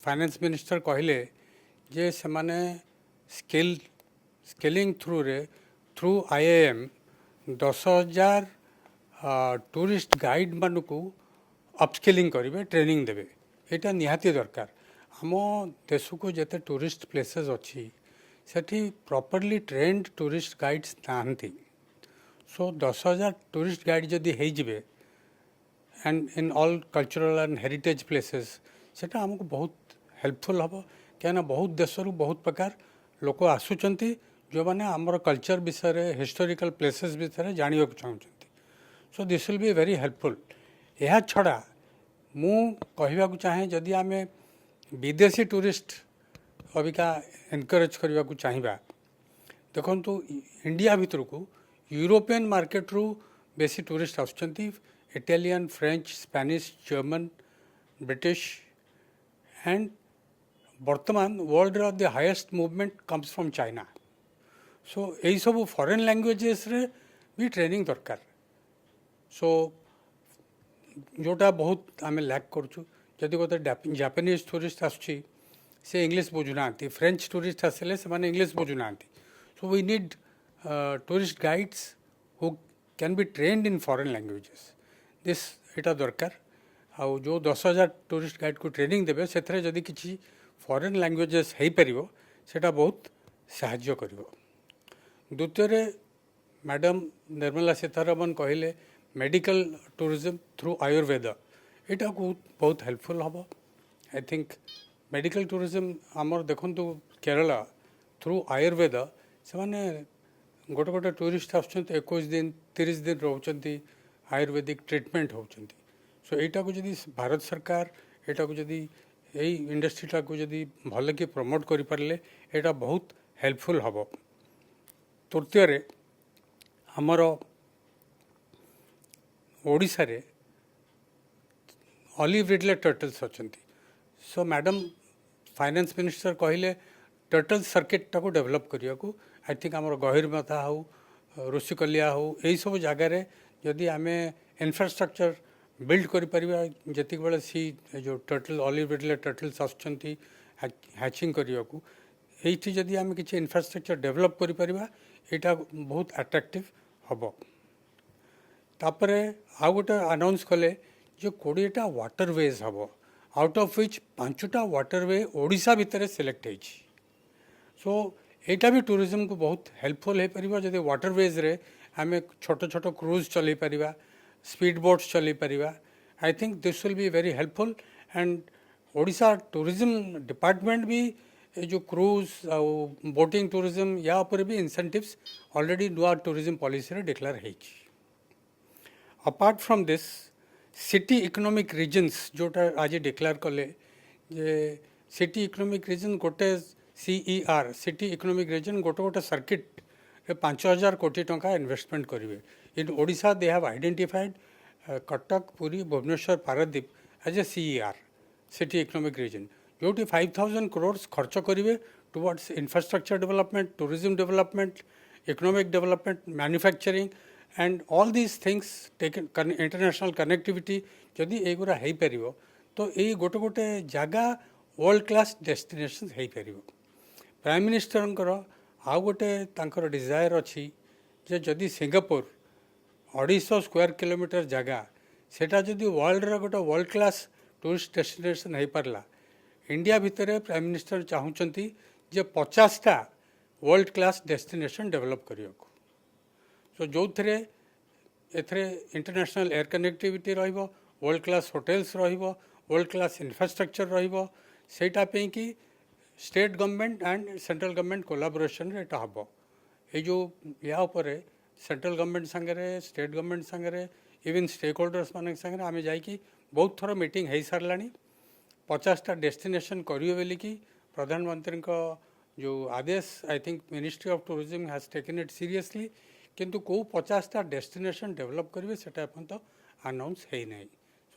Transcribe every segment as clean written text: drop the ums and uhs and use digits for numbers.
Finance minister कहले जे से माने scaling through IIM 10,000 tourist guide मानू अपस्केलिंग करेंगे ट्रेनिंग देवे यहाँ निहाती दरकार आम देश को जिते टूरिस्ट प्लेसेस अच्छी सेठी प्रॉपर्ली ट्रेंड टूरिस्ट गाइड्स नहांती सो 10,000 टूरिस्ट गाइड जदि होइजिबे and in all cultural and heritage places सेटा हमको बहुत हेल्पफुल हम क्या बहुत देश बहुत प्रकार लोक आसुचंती जो मैंने आमर कल्चर विषय हिस्टोरिकल प्लेसेस विषय जानवा चाहते so this will be very helpful. यह छड़ा मु कहवाक चाहे जदि आम विदेशी टूरिस्ट अबिका एनकरेज करने को चाहिए देखु इंडिया भितर को यूरोपियन मार्केट रू बेसी टूरिस्ट आसुचंती Italian French Spanish German British and वर्तमान वर्ल्ड रो the highest movement comes from China so यही सब फॉरेन लैंग्वेजेस रे भी ट्रेनिंग दरकार सो जोटा बहुत आम लैक करूँ जदि गोटे जापानीज टूरिस्ट आसुची से इंग्लिश बुझुना फ्रेंच टूरिस्ट आसिले से माने इंग्लिश बुझुना so we need tourist guides who can be trained in foreign languages this एटा दरकार आउ जो 10,000 टूरिस्ट गाइड को ट्रेनिंग देवे से जदि किसी फॉरेन लैंग्वेजेस हो पार सेटा बहुत साहाय्य करिवो। द्वितीय मैडम निर्मला सीतारमण कहले मेडिकल टूरिज्म थ्रू आयुर्वेद यहाँ को बहुत हेल्पफुल हम आई थिंक मेडिकल टूरिज्म आमर देखु केरला थ्रू आयुर्वेद से माने गोटे गोटे टूरिस्ट आसुँच 21 दिन 30 दिन रोचंती आयुर्वेदिक ट्रीटमेंट होती सो यहाँ को जदि भारत सरकार यहाँ को जदि यही इंडस्ट्रीटा को जदि भल कि प्रमोट कर पारे यहाँ बहुत हेल्पफुल हम। तृतीय आमर ओडिशा रे ऑलिव रिडले टर्टल्स अच्छा सो मैडम फाइनेंस मिनिस्टर कहले टर्टल सर्किट टाको डेवलप करने को आई थिंक आमर गहिरमथा हो ऋषिकलिया हो यही सब जगार जदि आम इंफ्रास्ट्रक्चर बिल्ड कर जी बड़े सी जो टर्टल ऑलिव रिडले टर्टल्स आसुँच हैचिंग करने को ये जदि आम किसी इंफ्रास्ट्रक्चर डेवलप कर यहाँ बहुत अट्रैक्टिव हम। तापर आउ गोटे अनाउंस कले जो 20टा वाटरवेज हम आउट ऑफ विच 5टा वाटरवे ओडिशा भितर सिलेक्ट होती सो यहाँ भी टूरिज्म को बहुत हेल्पफुल हो पार जब वाटरवेज रे आम छोट छोट क्रूज चल पार स्पीड बोट्स चल पार I think this will be very helpful and Odisha tourism department भी जो क्रूज बोटिंग टूरिज्म या ऊपर भी इंसेंटिव्स ऑलरेडी नुआ टूरिज्म पॉलिसी रे डिक्लेयर होती। Apart from this city economic regions जोटा आज डिक्लेयर कले जे सिटी इकोनॉमिक रीजन गोटे CER सिटी इकोनॉमिक रीजन गोटे गोटे सर्किट 5,000 कोटी टंका इन्वेस्टमेंट करेंगे in Odisha they have identified Cuttack Puri Bhubaneswar Paradip as A CER city economic region जोटी 5,000 करोड़ खर्च करेंगे towards infrastructure development tourism development economic development manufacturing and all these things taken international connectivity जदि एगुरा हो पार तो ये गोटे गोटे जगह वर्ल्ड क्लास डेस्टिनेशन हो पार। प्राइम मिनिस्टर आउ गोटे डिजायर अच्छी जे जदि सिंगापुर 250 स्क्वायर किलोमीटर जगह सेटा जदि वर्ल्ड रो गोटे वर्ल्ड क्लास टूरिस्ट डेस्टिनेशन हो पारला इंडिया भितर प्राइम मिनिस्टर चाहूँगी जे 50टा वर्ल्ड क्लास डेस्टिनेशन डेवलप करने को सो जो थे international air connectivity world class hotels world class infrastructure रहीटा कि state government and central government collaboration रे हम ये जो या सेंट्रल गवर्नमेंट सांगे स्टेट गवर्नमेंट सांगे इवन स्टेक होल्डर्स मान सांगे आम जाकि बहुत थर मीटिंग हो सारा 50टा डेस्टिनेशन करिए बोलिकी प्रधानमंत्री जो आदेश I think ministry of tourism has taken it seriously किंतु को 50टा डेस्टिनेशन डेवलप करेंगे सेटा तो अनाउंस है ना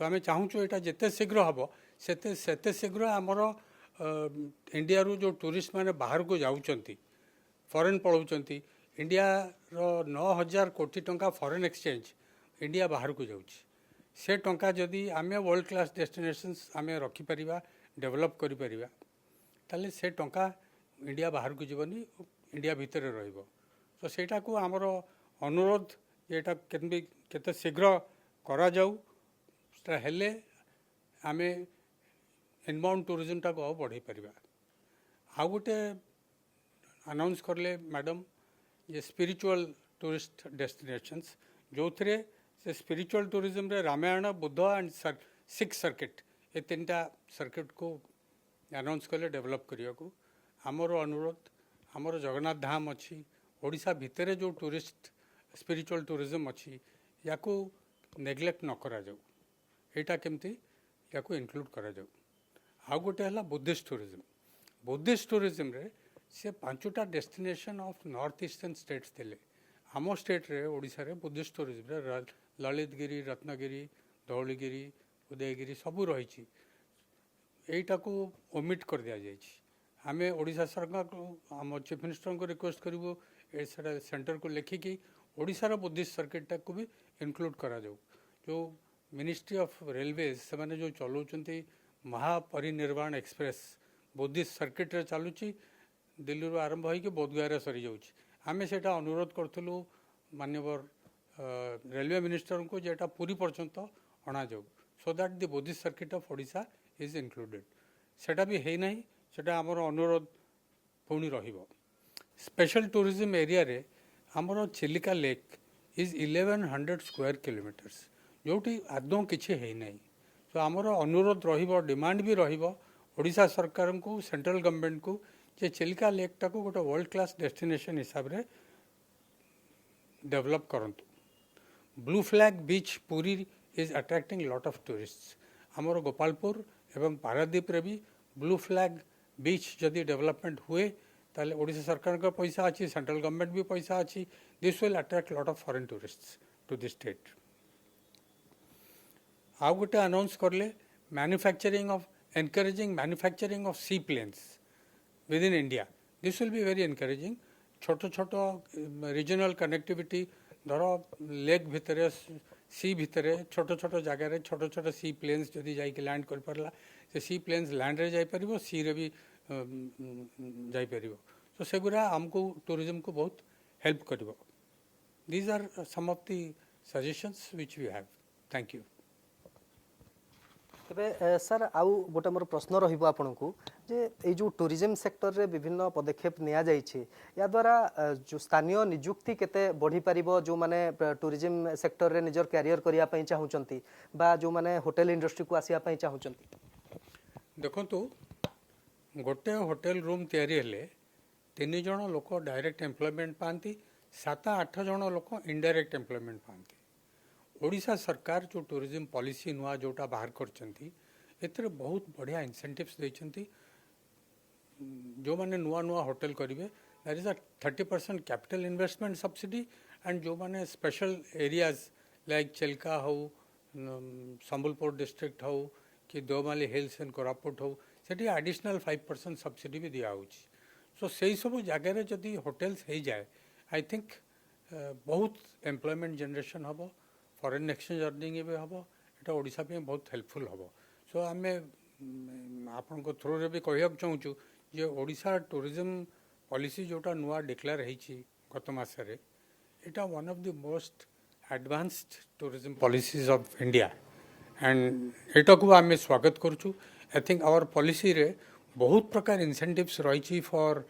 सो आम चाहूँ यहाँ जिते शीघ्र हम से शीघ्र आमर इंडिया रू जो टूरिस्ट माने बाहर को जाऊँच फॉरेन पलाउंट इंडिया रो 9,000 कोटी टंका फॉरेन एक्सचेंज इंडिया बाहर को जाऊँ से टंका जदि आम वर्ल्ड क्लास डेस्टिनेशंस आम रखिपर डेवलप करिपरिबा ताले से टंका इंडिया बाहर को जीवनी इंडिया भितर रहिबो तो सेटा को हमरो अनुरोध एटा केते शीघ्र करा जाऊ सेटा हेले आमे इनबाउंड टूरिज्म टा को बढ़ाई परिबा आ गोटे अनाउंस करले मैडम ये स्पिरिचुअल टूरिस्ट डेस्टिनेशंस जो थे से स्पिरिचुअल टूरिज्म रे Ramayana Buddha and six circuit ये तीनटा सर्किट को अनाउंस कले डेवलप करिया को हमर अनुरोध हमर जगन्नाथ धाम अच्छी ओडिशा भितर जो टूरिस्ट स्पिरिचुअल टूरिज्म अच्छी या को नेग्लेक्ट न करा जाऊ एटा केमती या को इंक्लूड करा जाऊ आ गोटे हला बुद्धिस्ट टूरिज्म रे से पांचटा destination of north eastern states थे आम स्टेट रे ओडिशा रे बुद्धिस्ट टूरिज्म रे ललितगिरी रत्नगिरी धौलीगिरी उदयगिरी सबू रही एटा को ओमिट कर दिया जाए आमे ओडिशा सरकार को आम चीफ मिनिस्टर को रिक्वेस्ट करूँ सेंटर को लिखिकी ओडिशार बुद्धिस्ट सर्किट को भी इंक्लूड करा जाऊ जो मिनिस्ट्री ऑफ रेलवेज से माने जो चलाउछंती महापरिनिर्वाण एक्सप्रेस बुद्धिस्ट सर्किट रे चलुची दिल्ली रो आरंभ होई कि बोधगया सरी जाउची आमे सेटा अनुरोध करथुलु माननीय रेलवे मिनिस्टर को जेटा पूरी पर्यंत अणा जाऊ so that the Buddhist circuit of Odisha is included सेटा भी है नहीं सेटा हमर अनुरोध पुणी रहिबो स्पेशल टूरिज्म एरिया रे हमर Chilika lake is 1100 square kilometres जोटी आदौ किछि है नहीं तो हमर अनुरोध रहिबो डिमांड भी रहिबो ओडिशा सरकार को सेंट्रल गवर्नमेंट को जे चिलिका लेक टा को गोटे वर्ल्ड क्लास डेस्टिनेशन हिसाब रे डेवलप करंतु ब्लू फ्लैग बीच पूरी is attracting lot of tourists हमर गोपालपुर एवं पारादीप रे भी ब्लू फ्लैग बीच जदि डेवलपमेंट हुए ताले ओडिशा सरकार का पैसा अच्छी सेंट्रल गवर्नमेंट भी पैसा अच्छी this will attract lot of foreign tourists to this state आउ गोटे अनाउंस करले manufacturing of encouraging manufacturing of sea planes with in India this will be very encouraging छोट छोट रीजनल कनेक्टिविटी धर लेक भितर सी भितर छोट छोट जगार छोट छोट सी प्लेन्स जदि जाइए लैंड कर पारला से सी प्लेन्स लैंड रे जाई परिबो सी रे भी जाई परिबो तो सेगुरा हमको टूरिज्म को बहुत हेल्प करिबो these are some of the suggestions which we have thank you तेबे सर आउ गोटे मोर प्रश्न रहिबो आपनकु जे ए जो टूरिज्म सेक्टर रे विभिन्न पदक्षेप निया जाइछे या द्वारा जो स्थानीय नियुक्ति केते बढ़ी परिबो जो माने टूरिज्म सेक्टर रे निजर कैरियर करिया पई चाहुचंती बा जो माने होटल इंडस्ट्री को आसिया पई चाहुचंती देखंतु गोटे होटल रूम तैयारी हेले 3 जण लोक डायरेक्ट एम्प्लॉयमेंट पाती 7-8 जण लोक इनडायरेक्ट एम्प्लॉयमेंट पाती ओडिशा सरकार जो टूरिज्म पॉलिसी नुआ जोटा बाहर करचंती एथरे बहुत बढ़िया इंसेंटिव्स देचंती जो माने नुआ नुआ होटल करिवे that is a 30% capital investment subsidy and जो माने स्पेशल एरियाज लाइक चिल्का हो संबलपुर डिस्ट्रिक्ट हो कि देवमाली हिल्स एंड कोरापुट हो सेठी एडिशनल 5% सब्सिडी भी दिया होची सो सेही सब जगह जदि होटल्स हो जाए आई थिंक बहुत एम्प्लॉयमेंट जनरेशन हबो फॉरेन एक्सचेंज अर्निंग भी हम यहाँ ओडिशा पे बहुत हेल्पफुल हम सो आम आपण थ्रू रे भी कहना चाहूँ जे ओडिशा टूरिज्म पॉलिसी जोटा नुआ डिक्लेयर होती गत मसरे यहाँ one of the most advanced tourism policies of India and एटा को आम स्वागत करूँ आई थिंक आवर पॉलिसी रे बहुत प्रकार इंसेंटिव्स रही for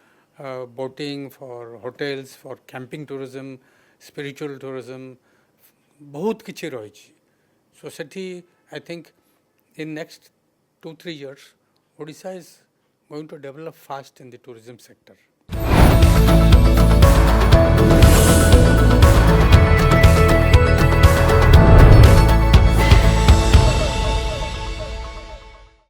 boating for hotels for camping tourism spiritual tourism बहुत किसी रही सो सेठी I think in next 2-3 years Odisha is going to develop fast in the tourism sector